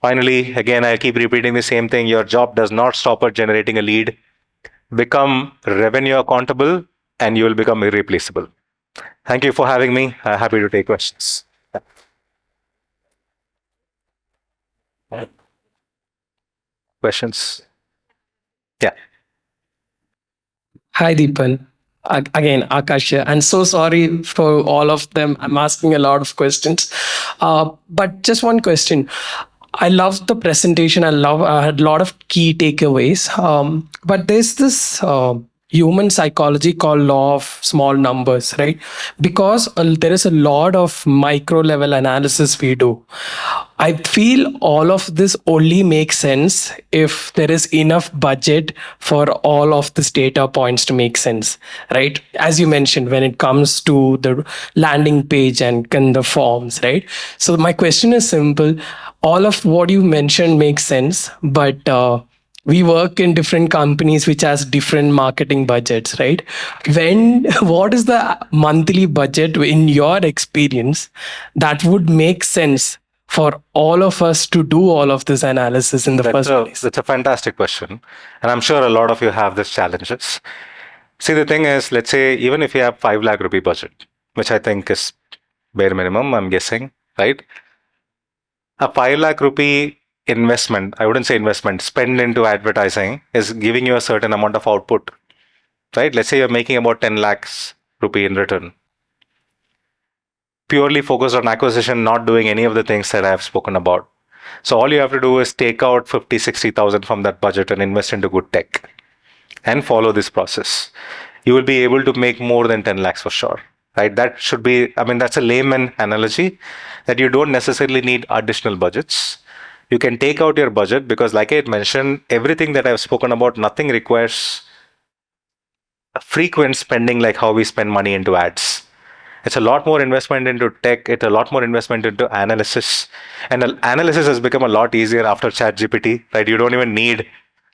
Finally, again, I keep repeating the same thing. Your job does not stop at generating a lead. Become revenue accountable, and you will become irreplaceable. Thank you for having me. Happy to take questions. Questions? Yeah. Hi, Deepan. Again, Akash here. And so sorry for all of them. I'm asking a lot of questions. But just one question. I loved the presentation. I had a lot of key takeaways. But there's this human psychology called law of small numbers, right? Because there is a lot of micro level analysis we do. I feel all of this only makes sense if there is enough budget for all of these data points to make sense, right? As you mentioned, when it comes to the landing page and the forms, right? So my question is simple. All of what you mentioned makes sense, but we work in different companies which has different marketing budgets, right? What is the monthly budget in your experience that would make sense for all of us to do all of this analysis in the first place? That's a fantastic question. And I'm sure a lot of you have these challenges. See, the thing is, let's say, even if you have 5 lakh rupee budget, which I think is bare minimum, I'm guessing, right? A 5 lakh rupee investment, I wouldn't say investment, spend into advertising is giving you a certain amount of output, right? Let's say you're making about 10 lakhs rupee in return. Purely focused on acquisition, not doing any of the things that I have spoken about. So all you have to do is take out 50, 60,000 from that budget and invest into good tech and follow this process. You will be able to make more than 10 lakhs for sure, right? That should be, that's a layman analogy that you don't necessarily need additional budgets. You can take out your budget because, like I had mentioned, everything that I've spoken about, nothing requires a frequent spending like how we spend money into ads. It's a lot more investment into tech. It's a lot more investment into analysis. And analysis has become a lot easier after ChatGPT, right? You don't even need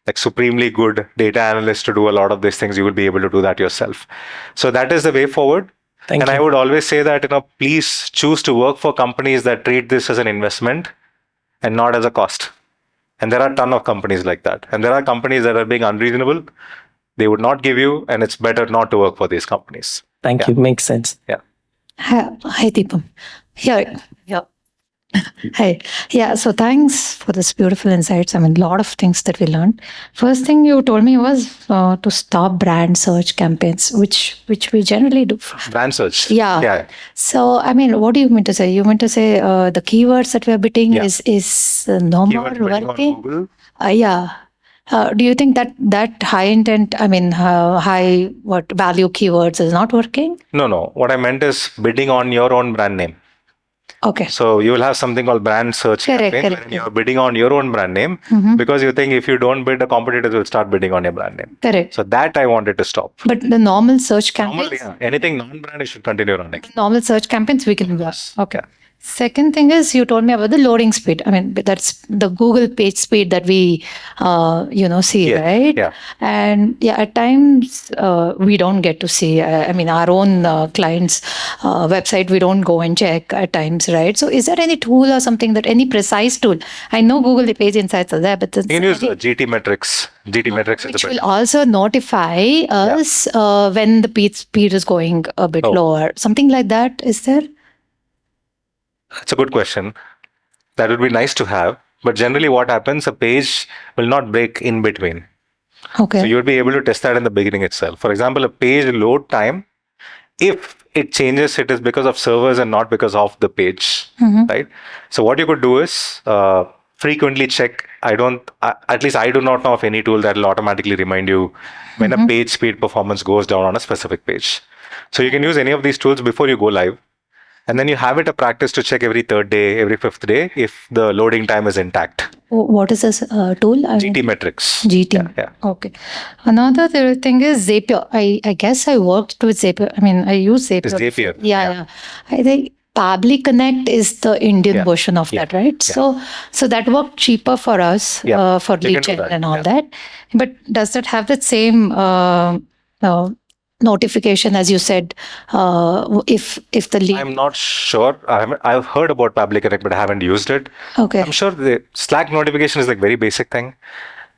like supremely good data analysts to do a lot of these things. You will be able to do that yourself. So that is the way forward. Thank you. I would always say that, please choose to work for companies that treat this as an investment and not as a cost. And there are a ton of companies like that. And there are companies that are being unreasonable. They would not give you, and it's better not to work for these companies. Thank you. Makes sense. Yeah. Hi, Deepam. Yeah. Hi. Yeah. So thanks for this beautiful insights. A lot of things that we learned. First thing you told me was to stop brand search campaigns, which we generally do. Brand search. Yeah. So, what do you mean to say? You mean to say the keywords that we are bidding is no more working? Yeah. Do you think that high intent, high value keywords is not working? No. What I meant is bidding on your own brand name. Okay. So you will have something called brand search campaign. Correct. You're bidding on your own brand name because you think if you don't bid, the competitors will start bidding on your brand name. Correct. So that I wanted to stop. But the normal search campaigns? Anything non-brand, you should continue running. Normal search campaigns, we can do. Okay. Yeah. Second thing is you told me about the loading speed. That's the Google page speed that we, see, right? Yeah. And at times we don't get to see, our own clients' website, we don't go and check at times, right? So is there any tool or something any precise tool? I know Google Page Insights are there, but you can use GT metrics. GT metrics which will also notify us when the page speed is going a bit lower. Something like that, is there? That's a good question. That would be nice to have. But generally what happens, a page will not break in between. Okay. So you would be able to test that in the beginning itself. For example, a page load time, if it changes, it is because of servers and not because of the page, right? So what you could do is frequently check. At least I do not know of any tool that will automatically remind you when a page speed performance goes down on a specific page. So you can use any of these tools before you go live. And then you have it a practice to check every third day, every fifth day, if the loading time is intact. What is this tool? GT metrics. GT. Yeah. Okay. Another thing is Zapier. I guess I worked with Zapier. I mean, I use Zapier. It's Zapier. Yeah. I think Pabbly Connect is the Indian version of that, right? So that worked cheaper for us for lead gen and all that. But does that have that same notification, as you said, if the lead? I'm not sure. I've heard about Pabbly Connect, but I haven't used it. Okay. I'm sure the Slack notification is like very basic thing.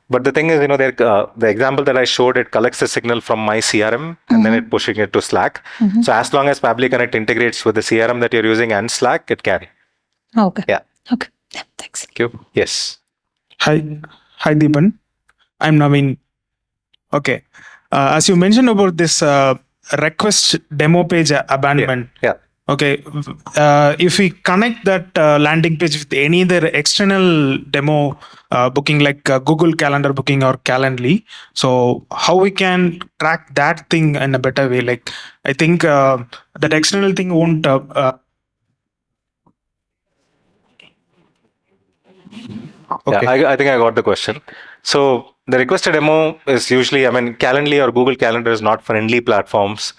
But the thing is, the example that I showed, it collects the signal from my CRM and then it pushing it to Slack. So as long as Pabbly Connect integrates with the CRM that you're using and Slack, it can. Okay. Yeah. Okay. Yeah, thanks. Thank you. Yes. Hi, Deepan. I'm Naveen. Okay. As you mentioned about this request demo page abandonment. Yeah. Okay. If we connect that landing page with any other external demo booking like Google Calendar booking or Calendly, so how we can track that thing in a better way? Like, I think that external thing won't. Okay. Yeah, I think I got the question. So the requested demo is usually, Calendly or Google Calendar is not friendly platforms.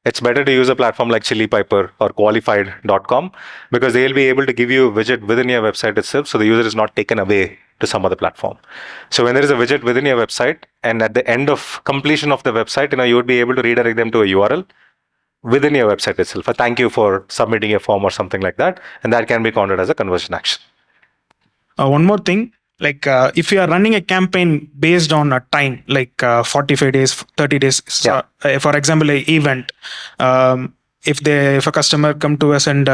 It's better to use a platform like Chili Piper or qualified.com because they'll be able to give you a widget within your website itself. So the user is not taken away to some other platform. So when there is a widget within your website and at the end of completion of the website, you would be able to redirect them to a URL within your website itself. A thank you for submitting a form or something like that. And that can be counted as a conversion action. One more thing, like if you are running a campaign based on a time, like 45 days, 30 days, for example, an event, if a customer come to us and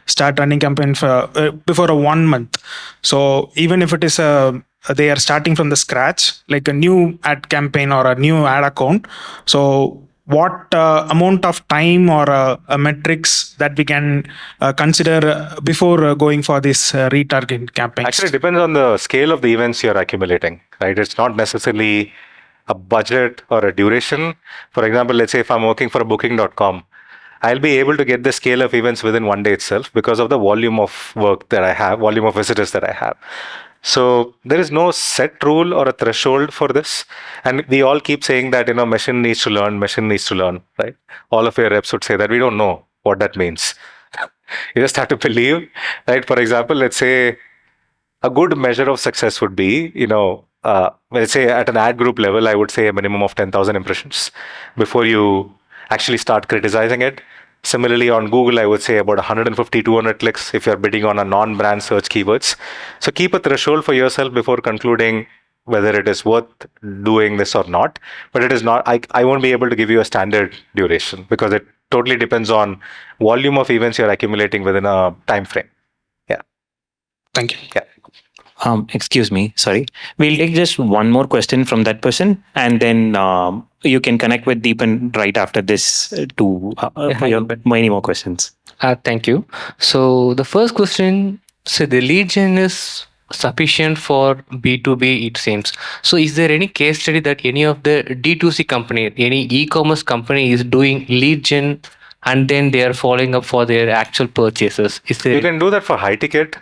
start running campaign for before a 1 month, so even if it is they are starting from the scratch, like a new ad campaign or a new ad account, so what amount of time or metrics that we can consider before going for this retargeting campaigns? Actually, it depends on the scale of the events you're accumulating, right? It's not necessarily a budget or a duration. For example, let's say if I'm working for a booking.com, I'll be able to get the scale of events within 1 day itself because of the volume of work that I have, volume of visitors that I have. So there is no set rule or a threshold for this. And we all keep saying that, machine needs to learn, right? All of your reps would say that. We don't know what that means. You just have to believe, right? For example, let's say a good measure of success would be, let's say at an ad group level, I would say a minimum of 10,000 impressions before you actually start criticizing it. Similarly, on Google, I would say about 150, 200 clicks if you're bidding on a non-brand search keywords. So keep a threshold for yourself before concluding whether it is worth doing this or not. But it is not, I won't be able to give you a standard duration because it totally depends on volume of events you're accumulating within a time frame. Yeah. Thank you. Yeah. Excuse me, sorry. We'll take just one more question from that person and then you can connect with Deepan right after this to many more questions. Thank you. So the first question, so the lead gen is sufficient for B2B, it seems. So is there any case study that any of the D2C company, any e-commerce company is doing lead gen and then they are following up for their actual purchases? You can do that for high ticket.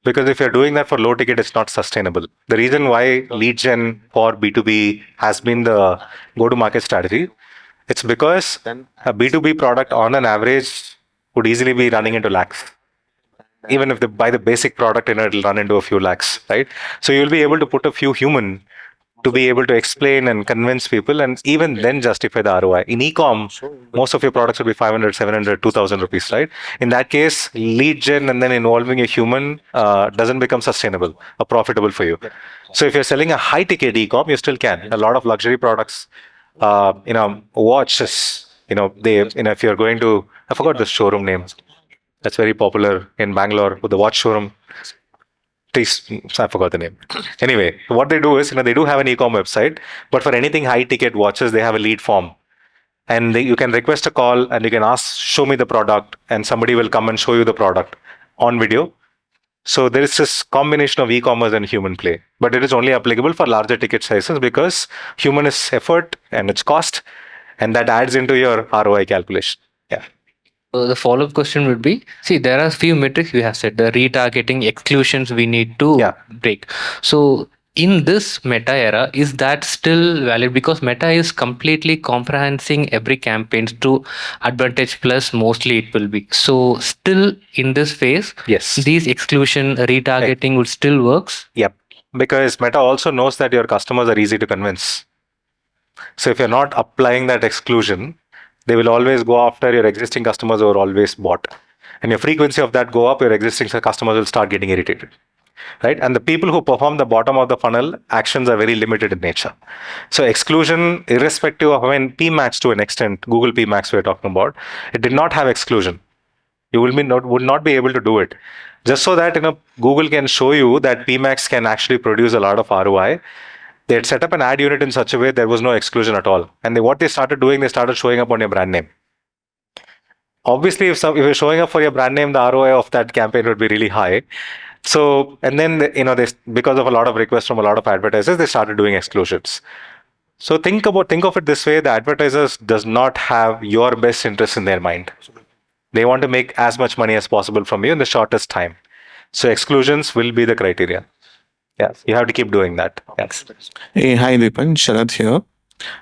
Because if you're doing that for low ticket, it's not sustainable. The reason why lead gen for B2B has been the go-to-market strategy, it's because a B2B product on an average would easily be running into lakhs. Even if they buy the basic product, it'll run into a few lakhs, right? So you'll be able to put a few human to be able to explain and convince people and even then justify the ROI. In e-com, most of your products will be 500, 700, 2,000 rupees, right? In that case, lead gen and then involving a human doesn't become sustainable or profitable for you. So if you're selling a high ticket e-com, you still can. A lot of luxury products, watches, if you're going to, I forgot the showroom name. That's very popular in Bangalore with the watch showroom. I forgot the name. Anyway, what they do is, they do have an e-com website, but for anything high ticket watches, they have a lead form. And you can request a call and you can ask, show me the product, and somebody will come and show you the product on video. So there is this combination of e-commerce and human play, but it is only applicable for larger ticket sizes because human is effort and it's cost, and that adds into your ROI calculation. Yeah. So the follow-up question would be, see, there are a few metrics we have set, the retargeting, exclusions we need to break. So in this meta era, is that still valid? Because meta is completely comprehending every campaign to advantage plus mostly it will be. So still in this phase, Yes. these exclusion retargeting would still works. Yep. Because Meta also knows that your customers are easy to convince. So if you're not applying that exclusion, they will always go after your existing customers who are always bought. And your frequency of that go up, your existing customers will start getting irritated. Right? And the people who perform the bottom of the funnel actions are very limited in nature. So exclusion, irrespective of PMax to an extent, Google PMax we're talking about, it did not have exclusion. You would not be able to do it. Just so that Google can show you that PMax can actually produce a lot of ROI. They had set up an ad unit in such a way there was no exclusion at all. And what they started doing, they started showing up on your brand name. Obviously, if you're showing up for your brand name, the ROI of that campaign would be really high. So, and then, they, because of a lot of requests from a lot of advertisers, they started doing exclusions. So think of it this way, the advertisers does not have your best interest in their mind. They want to make as much money as possible from you in the shortest time. So exclusions will be the criteria. Yeah, you have to keep doing that. Yes. Hey, hi Deepan, Sharad here.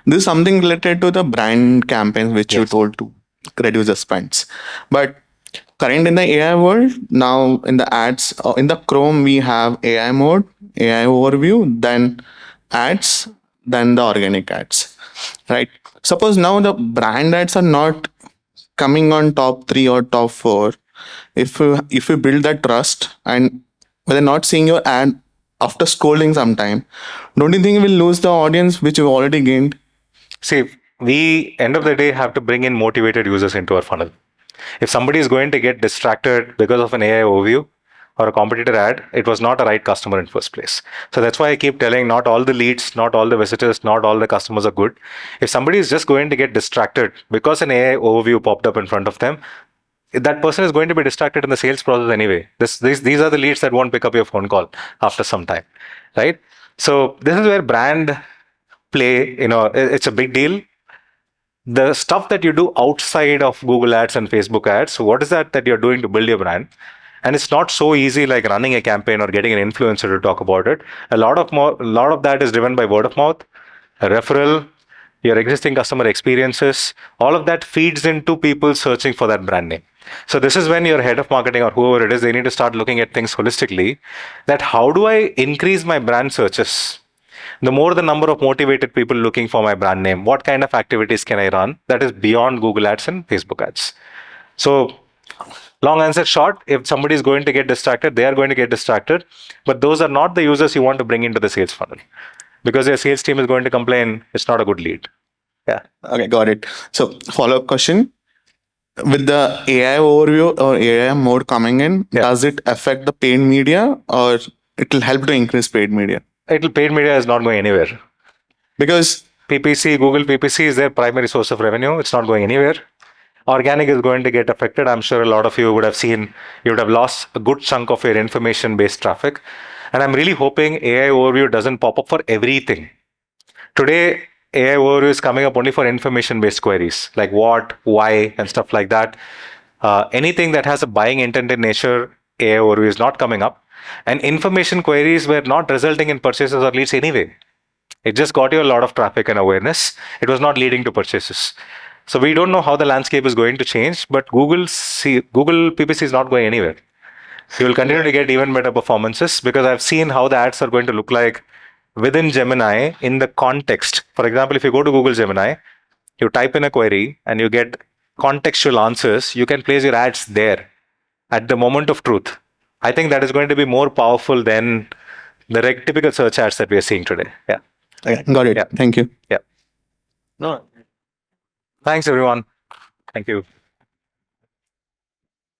This is something related to the brand campaigns which you told to reduce the spends. But current in the AI world, now in the ads, in the Chrome, we have AI mode, AI overview, then ads, then the organic ads, right? Suppose now the brand ads are not coming on top 3 or top 4. If you build that trust and they're not seeing your ad after scrolling sometime, don't you think you will lose the audience which you've already gained? See, we end of the day have to bring in motivated users into our funnel. If somebody is going to get distracted because of an AI overview or a competitor ad, it was not a right customer in first place. So that's why I keep telling, not all the leads, not all the visitors, not all the customers are good. If somebody is just going to get distracted because an AI overview popped up in front of them, that person is going to be distracted in the sales process anyway. These are the leads that won't pick up your phone call after some time, right? So this is where brand play, it's a big deal. The stuff that you do outside of Google ads and Facebook ads, so what is that you're doing to build your brand? And it's not so easy like running a campaign or getting an influencer to talk about it. A lot of that is driven by word of mouth, a referral, your existing customer experiences. All of that feeds into people searching for that brand name. So this is when your head of marketing or whoever it is, they need to start looking at things holistically. That how do I increase my brand searches? The more the number of motivated people looking for my brand name, what kind of activities can I run that is beyond Google ads and Facebook ads? So long answer short, if somebody is going to get distracted, they are going to get distracted. But those are not the users you want to bring into the sales funnel, because your sales team is going to complain it's not a good lead. Yeah. Okay, got it. So follow-up question. With the AI overview or AI mode coming in, does it affect the paid media or it will help to increase paid media? Paid media is not going anywhere. Because PPC, Google PPC is their primary source of revenue. It's not going anywhere. Organic is going to get affected. I'm sure a lot of you would have seen, you would have lost a good chunk of your information-based traffic. And I'm really hoping AI overview doesn't pop up for everything. Today, AI overview is coming up only for information-based queries, like what, why, and stuff like that. Anything that has a buying intent in nature, AI overview is not coming up. And information queries were not resulting in purchases or leads anyway. It just got you a lot of traffic and awareness. It was not leading to purchases. So we don't know how the landscape is going to change, but Google PPC is not going anywhere. You will continue to get even better performances, because I've seen how the ads are going to look like within Gemini in the context. For example, if you go to Google Gemini, you type in a query and you get contextual answers, you can place your ads there at the moment of truth. I think that is going to be more powerful than the typical search ads that we are seeing today. Yeah. Okay, got it. Yeah. Thank you. Yeah. No. Thanks, everyone. Thank you.